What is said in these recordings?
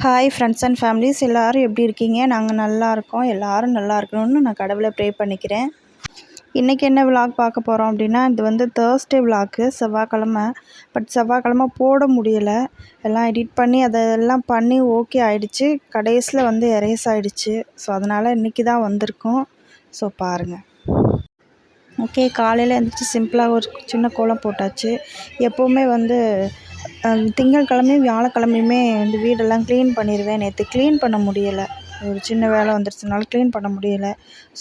Hi friends and families எல்லோரும் எப்படி இருக்கீங்க? நாங்கள் நல்லா இருக்கோம். எல்லோரும் நல்லா இருக்கணும்னு நான் கடவுளை ப்ரே பண்ணிக்கிறேன். இன்றைக்கி என்ன விலாக் பார்க்க போகிறோம் அப்படின்னா, இது வந்து தேர்ஸ்டே விலாக்கு, செவ்வாய்க்கிழமை. பட் செவ்வாய்க்கிழமை போட முடியலை. எல்லாம் எடிட் பண்ணி அதெல்லாம் பண்ணி ஓகே ஆகிடுச்சு. கடைசியில் வந்து எரேஸ் ஆகிடுச்சு. ஸோ அதனால் இன்றைக்கி தான் வந்திருக்கோம். ஸோ பாருங்கள். ஓகே, காலையில் எழுந்திரிச்சி சிம்பிளாக ஒரு சின்ன கோலம் போட்டாச்சு. எப்போவுமே வந்து திங்கட்கிழமையும் வியாழக்கிழமையுமே வந்து வீடெல்லாம் க்ளீன் பண்ணிடுவேன். நேற்று க்ளீன் பண்ண முடியலை, ஒரு சின்ன வேலை வந்துருச்சுனால க்ளீன் பண்ண முடியலை.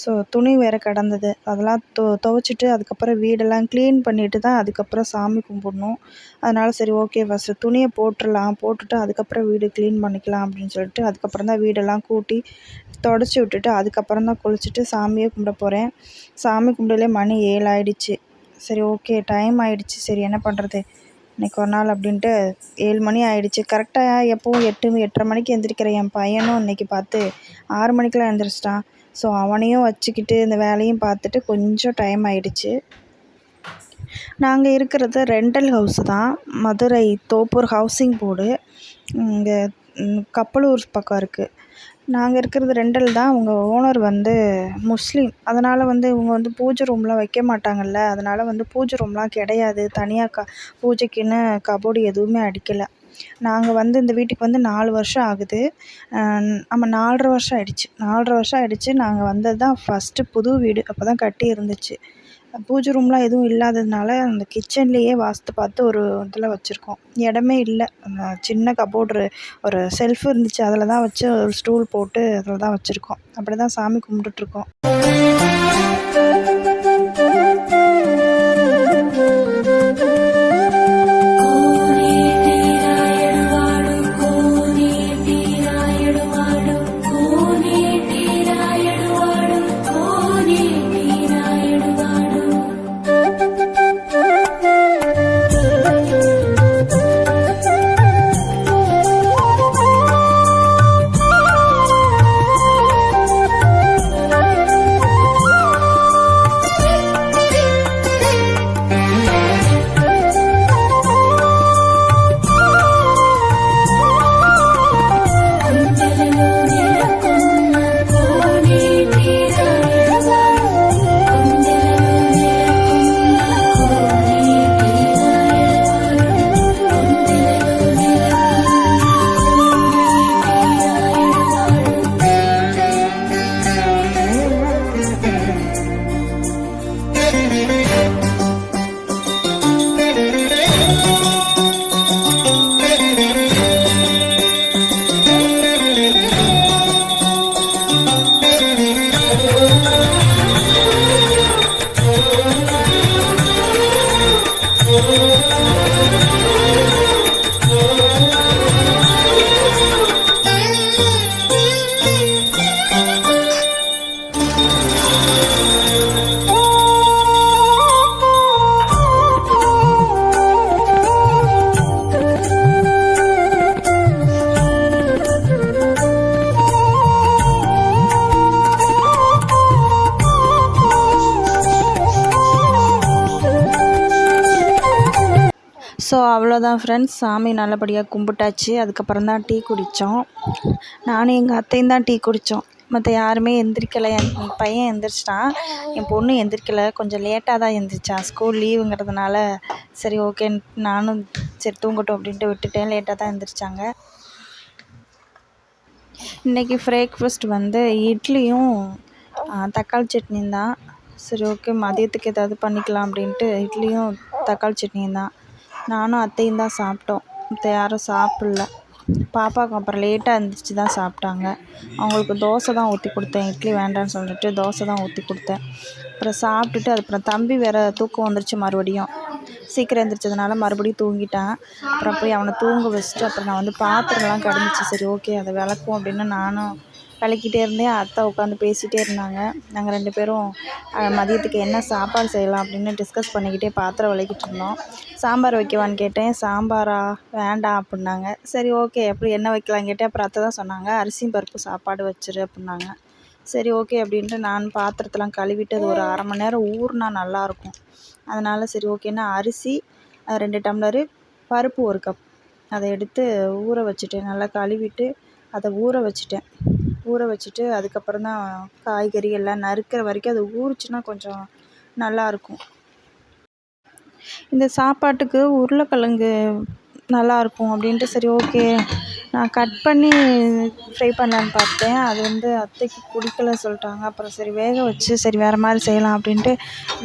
ஸோ துணி வேறு கிடந்தது, அதெல்லாம் துவைச்சிட்டு அதுக்கப்புறம் வீடெல்லாம் க்ளீன் பண்ணிவிட்டு தான் அதுக்கப்புறம் சாமி கும்பிட்ணும். அதனால் சரி ஓகே ஃபஸ்ட்டு துணியை போட்டுட்டு அதுக்கப்புறம் வீடு க்ளீன் பண்ணிக்கலாம் அப்படின்னு சொல்லிட்டு அதுக்கப்புறம் தான் வீடெல்லாம் கூட்டி தொடச்சி விட்டுட்டு அதுக்கப்புறம் தான் குளிச்சுட்டு சாமியே கும்பிட போகிறேன். சாமி கும்பிடலே மணி 7 ஆகிடுச்சு. சரி ஓகே, டைம் ஆகிடுச்சு. சரி என்ன பண்ணுறது, இன்றைக்கி ஒரு நாள் அப்படின்ட்டு 7 மணி ஆகிடுச்சு. கரெக்டாக எப்போவும் 8-8:30 மணிக்கு எழுந்திரிக்கிற என் பையனும் இன்றைக்கி பார்த்து 6 மணிக்கெலாம் எழுந்திரிச்சிட்டான். ஸோ அவனையும் வச்சுக்கிட்டு இந்த வேலையும் பார்த்துட்டு கொஞ்சம் டைம் ஆகிடுச்சு. நாங்கள் இருக்கிறது ரெண்டல் ஹவுஸ் தான், மதுரை தோப்பூர் ஹவுசிங் போர்டு. இங்கே கப்பலூர் பக்கம் இருக்குது. நாங்கள் இருக்கிறது ரெண்டல் தான். உங்கள் ஓனர் வந்து முஸ்லீம். அதனால் வந்து இவங்க வந்து பூஜை ரூம்லாம் வைக்க மாட்டாங்கல்ல. அதனால் வந்து பூஜை ரூம்லாம் கிடையாது. தனியாக பூஜைக்குன்னு கபோர்டு எதுவுமே அடிக்கலை. நாங்கள் வந்து இந்த வீட்டுக்கு வந்து 4 வருஷம் ஆகுது. ஆமாம், 4.5 வருஷம் ஆகிடுச்சு. 4.5 வருஷம் ஆகிடுச்சு. நாங்கள் வந்தது தான் ஃபஸ்ட்டு புது வீடு. அப்போ தான் கட்டி இருந்துச்சு. பூஜை ரூம்லாம் எதுவும் இல்லாததுனால அந்த கிச்சன்லேயே வாஸ்து பார்த்து ஒரு இதில் வச்சுருக்கோம். இடமே இல்லை. அந்த சின்ன கபோர்டு ஒரு செல்ஃப் இருந்துச்சு, அதில் தான் வச்சு ஒரு ஸ்டூல் போட்டு அதில் தான் வச்சுருக்கோம். அப்படி தான் சாமி கும்பிட்டுட்ருக்கோம். ஸோ அவ்வளோதான் ஃப்ரெண்ட்ஸ், சாமி நல்லபடியாக கும்பிட்டாச்சு. அதுக்கப்புறம் தான் டீ குடித்தோம். நானும் எங்கள் அத்தையும் தான் டீ குடித்தோம். மற்ற யாருமே எந்திரிக்கலை. என் பையன் எந்திரிச்சிட்டான், என் பொண்ணு எந்திரிக்கலை. கொஞ்சம் லேட்டாக தான் எந்திரிச்சான், ஸ்கூல் லீவுங்கிறதுனால. சரி ஓகே, நானும் சரி தூங்கட்டும் அப்படின்ட்டு விட்டுட்டேன். லேட்டாக தான் எந்திரிச்சாங்க. இன்றைக்கி பிரேக்ஃபாஸ்ட் வந்து இட்லியும் தக்காளி சட்னியும் தான். சரி ஓகே, மதியத்துக்கு ஏதாவது பண்ணிக்கலாம் அப்படின்ட்டு இட்லியும் தக்காளி சட்னியும் தான். நானும் அத்தையும் தான் சாப்பிட்டோம். மற்ற யாரும் சாப்பிடல. பாப்பாவுக்கு அப்புறம் லேட்டாக எழுந்திரிச்சி தான் சாப்பிட்டாங்க. அவங்களுக்கு தோசை தான் ஊற்றி கொடுத்தேன். இட்லி வேண்டான்னு சொல்லிட்டு தோசை தான் ஊற்றி கொடுத்தேன். அப்புறம் சாப்பிட்டுட்டு அதுக்கப்புறம் தம்பி வேறு தூக்கம் வந்துருச்சு. மறுபடியும் சீக்கிரம் எழுந்திரிச்சதுனால மறுபடியும் தூங்கிட்டான். அப்புறம் போய் அவனை தூங்க வச்சுட்டு அப்புறம் நான் வந்து பாத்திரம்லாம் கிடந்துச்சு. சரி ஓகே, அதை விளக்குவோம் அப்படின்னு நானும் விளக்கிட்டே இருந்தேன். அத்தை உட்காந்து பேசிகிட்டே இருந்தாங்க. நாங்கள் 2 பேரும் மதியத்துக்கு என்ன சாப்பாடு செய்யலாம் அப்படின்னு டிஸ்கஸ் பண்ணிக்கிட்டே பாத்திரம் விளக்கிட்டு இருந்தோம். சாம்பார் வைக்கவான்னு கேட்டேன். சாம்பாரா வேண்டாம் அப்படின்னாங்க. சரி ஓகே, எப்படி என்ன வைக்கலான்னு கேட்டேன். அப்புறம் அத்தை தான் சொன்னாங்க, அரிசியும் பருப்பு சாப்பாடு வச்சிரு அப்படின்னாங்க. சரி ஓகே அப்படின்ட்டு நான் பாத்திரத்தெல்லாம் கழுவிட்டு அது ஒரு 1/2 மணி நேரம் ஊறினா நல்லாயிருக்கும். அதனால் சரி ஓகேன்னா அரிசி 2 டம்ளரு, பருப்பு 1 கப் அதை எடுத்து ஊற வச்சுட்டேன். நல்லா கழுவிட்டு அதை ஊற வச்சுட்டு அதுக்கப்புறம் தான் காய்கறி எல்லாம் நறுக்கிற வரைக்கும் அது ஊறுச்சுன்னா கொஞ்சம் நல்லாயிருக்கும். இந்த சாப்பாட்டுக்கு உருளைக்கிழங்கு நல்லாயிருக்கும் அப்படின்ட்டு சரி ஓகே நான் கட் பண்ணி ஃப்ரை பண்ணலான்னு பார்த்தேன். அது அத்தைக்கு பிடிக்கல சொல்லிட்டாங்க. அப்புறம் சரி வேக வச்சு சரி வேறு மாதிரி செய்யலாம் அப்படின்ட்டு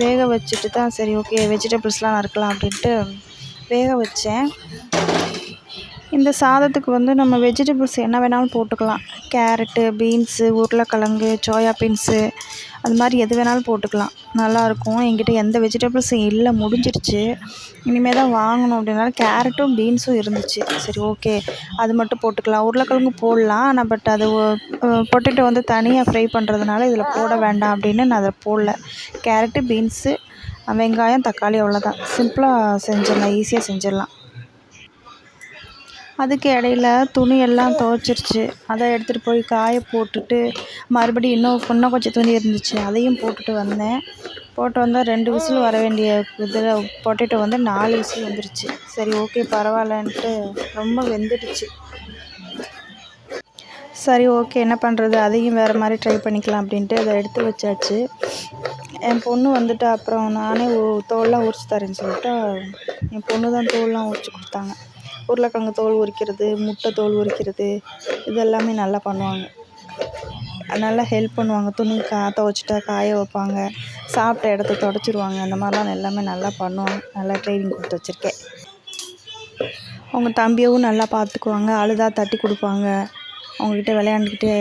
வேக வச்சுட்டு தான் சரி ஓகே வெஜிடபிள்ஸ்லாம் நறுக்கலாம் அப்படின்ட்டு வேக வச்சேன். இந்த சாதத்துக்கு நம்ம வெஜிடபிள்ஸ் என்ன வேணாலும் போட்டுக்கலாம். கேரட்டு, பீன்ஸு, உருளைக்கிழங்கு, சோயா பீன்ஸு அது மாதிரி எது வேணாலும் போட்டுக்கலாம். நல்லாயிருக்கும். என்கிட்ட எந்த வெஜிடபிள்ஸும் இல்லை, முடிஞ்சிடுச்சு. இனிமேல் தான் வாங்கணும். அப்படினால கேரட்டும் பீன்ஸும் இருந்துச்சு. சரி ஓகே அது மட்டும் போட்டுக்கலாம். உருளைக்கிழங்கு போடலாம், ஆனால் பட் அது பொட்டேட்டோ தனியாக ஃப்ரை பண்ணுறதுனால இதில் போட வேண்டாம் அப்படின்னு நான் அதை போடல. கேரட்டு, பீன்ஸு, வெங்காயம், தக்காளி அவ்வளோதான். சிம்பிளாக செஞ்சிடலாம், ஈஸியாக செஞ்சிடலாம். அதுக்கு இடையில துணியெல்லாம் துவைச்சிருச்சு. அதை எடுத்துகிட்டு போய் காய போட்டுட்டு மறுபடியும் இன்னும் கொஞ்சம் துணி இருந்துச்சு, அதையும் போட்டுட்டு வந்தேன். போட்டு வந்தால் 2 விசில் வர வேண்டிய இதில் பொட்டேட்டோ 4 விசில் வந்துருச்சு. சரி ஓகே பரவாயில்லன்ட்டு ரொம்ப வெந்துடுச்சு. சரி ஓகே என்ன பண்ணுறது, அதையும் வேறு மாதிரி ட்ரை பண்ணிக்கலாம் அப்படின்ட்டு அதை எடுத்து வச்சாச்சு. என் பொண்ணு அப்புறம் நானே தோல்லாம் உரித்து தரேன்னு சொல்லிட்டு என் பொண்ணு தான் தோல்லாம் உரித்து கொடுத்தாங்க. உருளைக்கிழங்கு தோல் உரிக்கிறது, முட்டை தோல் உரிக்கிறது இதெல்லாமே நல்லா பண்ணுவாங்க. நல்லா ஹெல்ப் பண்ணுவாங்க. துணி துவைச்சிட்டா காய வைப்பாங்க, சாப்பிட்ட இடத்த துடைச்சிருவாங்க. அந்த மாதிரிலாம் எல்லாமே நல்லா பண்ணுவாங்க. நல்லா ட்ரைனிங் கொடுத்து வச்சுருக்கேன். அவங்க தம்பியவும் நல்லா பார்த்துக்குவாங்க. அழுதா தட்டி கொடுப்பாங்க. அவங்கக்கிட்ட விளையாண்டுக்கிட்டு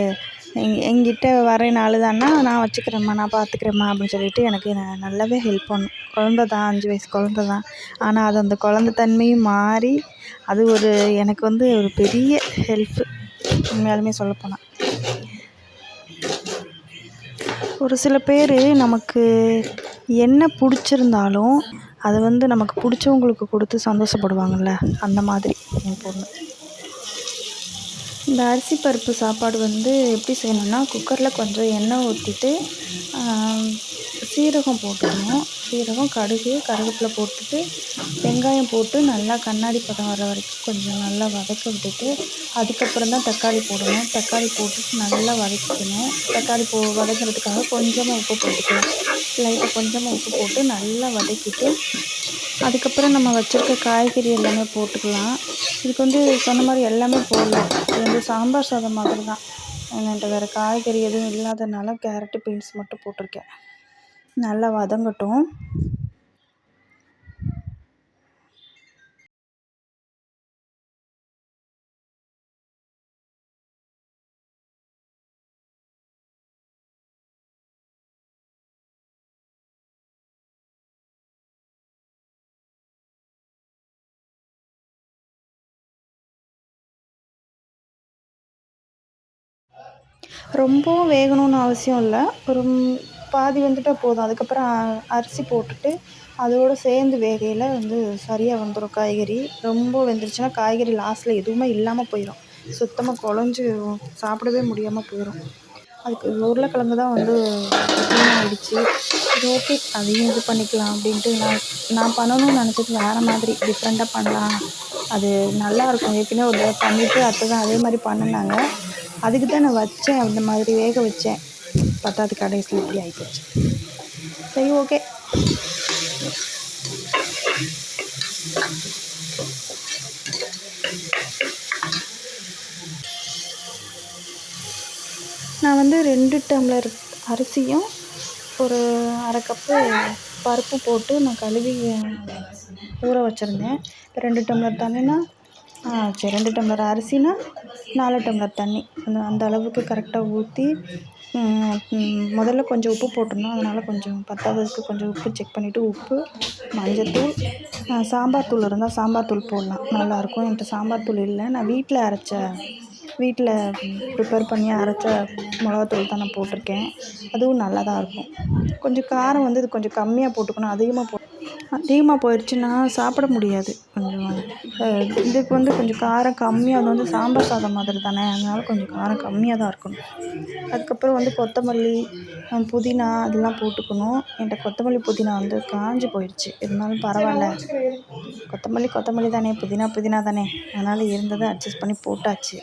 எங்கிட்ட வரேன்னு அழுதான்னா நான் வச்சுக்கிறேம்மா, நான் பார்த்துக்கிறேம்மா அப்படின்னு சொல்லிட்டு எனக்கு நல்லாவே ஹெல்ப் பண்ணும். குழந்த தான், 5 வயசு குழந்த தான். ஆனால் அது அந்த குழந்த தன்மையும் மாறி அது எனக்கு ஒரு பெரிய ஹெல்ப்பு உண்மையாலுமே சொல்லப்போனால். ஒரு சில பேர் நமக்கு என்ன பிடிச்சிருந்தாலும் அதை நமக்கு பிடிச்சவங்களுக்கு கொடுத்து சந்தோஷப்படுவாங்கள்ல, அந்த மாதிரி என் பொண்ணு. இந்த அரிசி பருப்பு சாப்பாடு எப்படி செய்யணும்னா, குக்கரில் கொஞ்சம் எண்ணெய் ஊற்றிட்டு சீரகம் போட்டுக்கணும். சீரகம், கடுகு, கருவேப்பிலை போட்டுட்டு வெங்காயம் போட்டு நல்லா கண்ணாடி பதம் வர வரைக்கும் கொஞ்சம் நல்லா வதக்க விட்டுட்டு அதுக்கப்புறம் தான் தக்காளி போடணும். தக்காளி போட்டுட்டு நல்லா வதக்கிக்கணும். தக்காளி வதக்கிறதுக்காக கொஞ்சமாக உப்பு போட்டுக்கலாம். லைட்டாக கொஞ்சமாக உப்பு போட்டு நல்லா வதக்கிட்டு அதுக்கப்புறம் நம்ம வச்சுருக்க காய்கறி எல்லாமே போட்டுக்கலாம். இதுக்கு சொன்ன மாதிரி எல்லாமே போடலாம். இது சாம்பார் சாதம் மாதிரி தான். என்கிட்ட வேறு காய்கறி எதுவும் இல்லாதனால கேரட்டு, பீன்ஸ் மட்டும் போட்டிருக்கேன். நல்லா வதங்கட்டும். ரொம்பவும் வேகணும்னு அவசியம் இல்லை. ஒரு பாதி வெந்துட்டால் போதும். அதுக்கப்புறம் அரிசி போட்டுட்டு அதோடு சேர்ந்து வேகையில் சரியாக வந்துடும் காய்கறி. ரொம்ப வெந்துருச்சுன்னா காய்கறி லாஸ்ட்டில் எதுவுமே இல்லாமல் போயிடும். சுத்தமாக குழஞ்சி சாப்பிடவே முடியாமல் போயிடும். அதுக்கு உருளைக்கிழங்கு தான் ஆகிடுச்சு. சரி ஓகே அதையும் இது பண்ணிக்கலாம் அப்படின்ட்டு நான் பண்ணணும்னு நினச்சது வேறு மாதிரி டிஃப்ரெண்ட்டாக பண்ணலாம். அது நல்லாயிருக்கும். ஏற்கனவே ஒரு தடவை பண்ணிவிட்டு அத்தை தான் அதே மாதிரி பண்ணினாங்க. அதுக்கு தான் நான் வச்சேன், அந்த மாதிரி வேக வச்சேன். பத்தாவது கடைசியில் இப்படி ஆகிப்போச்சு. சரி ஓகே. நான் 2 டம்ளர் அரிசியும் ஒரு 1/2 கப்பு பருப்பு போட்டு நான் கழுவி ஊற வச்சுருந்தேன். 2 டம்ளர் தண்ணினா சரி 2 டம்ளர் அரிசினா 4 டம்ளர் தண்ணி. அந்த அளவுக்கு கரெக்டாக ஊற்றி முதல்ல கொஞ்சம் உப்பு போட்டிருந்தோம். அதனால் கொஞ்சம் பத்தாததுக்கு கொஞ்சம் உப்பு செக் பண்ணிவிட்டு உப்பு, மஞ்சள்தூள், சாம்பார் தூள் இருந்தால் சாம்பார் தூள் போடலாம், நல்லாயிருக்கும். என்கிட்ட சாம்பார் தூள் இல்லை. நான் வீட்டில் ப்ரிப்பேர் பண்ணி அரைச்ச மிளகாத்தூள் தான் நான் போட்டிருக்கேன். அதுவும் நல்லா தான் இருக்கும். கொஞ்சம் காரம் இது கொஞ்சம் கம்மியாக போட்டுக்கணும், அதிகமாக அதிகமாக போயிடுச்சுன்னா சாப்பிட முடியாது. கொஞ்சம் இதுக்கு கொஞ்சம் காரம் கம்மியாக, அது சாம்பார் சாதம் மாதிரி தானே, அதனால் கொஞ்சம் காரம் கம்மியாக தான் இருக்கணும். அதுக்கப்புறம் கொத்தமல்லி, புதினா அதெல்லாம் போட்டுக்கணும். என்கிட்ட கொத்தமல்லி, புதினா காஞ்சு போயிடுச்சு. இருந்தாலும் பரவாயில்ல, கொத்தமல்லி தானே, புதினா தானே, அதனால் இருந்ததை அட்ஜஸ்ட் பண்ணி போட்டாச்சு.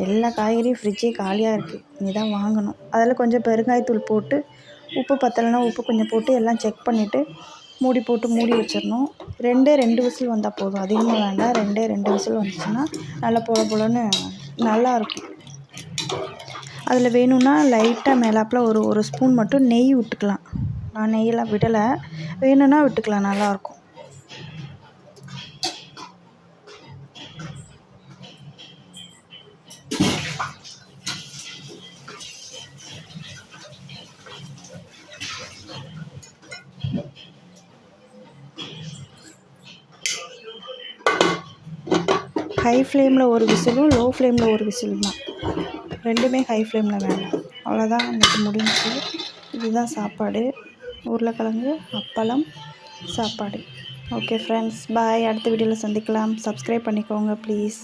எல்லா காய்கறியும் ஃப்ரிட்ஜே காலியாக இருக்குது. இனி தான் வாங்கணும். அதில் கொஞ்சம் பெருங்காயத்தூள் போட்டு, உப்பு பத்தலைன்னா உப்பு கொஞ்சம் போட்டு எல்லாம் செக் பண்ணிவிட்டு மூடி போட்டு மூடி வச்சிடணும். 2 விசில் வந்தால் போதும், அதிகமாக வேண்டாம். 2 விசில் வந்துச்சுன்னா நல்லா பொல பொலன்னு நல்லாயிருக்கும். அதில் வேணும்னா லைட்டாக மேலாப்பில் ஒரு ஸ்பூன் மட்டும் நெய் விட்டுக்கலாம். நான் நெய்யெல்லாம் விடலை, வேணும்னா விட்டுக்கலாம், நல்லாயிருக்கும். ஹை ஃப்ளேமில் ஒரு விசிலும், லோ ஃப்ளேமில் ஒரு விசில் தான். 2மே ஹை ஃப்ளேமில் வேண்டாம். அவ்வளோதான், இன்றைக்கி முடிஞ்சுச்சு. இதுதான் சாப்பாடு. உருளைக்கிழங்கு, அப்பளம், சாப்பாடு. ஓகே ஃப்ரெண்ட்ஸ், பாய். அடுத்த வீடியோவில் சந்திக்கலாம். சப்ஸ்கிரைப் பண்ணிக்கோங்க ப்ளீஸ்.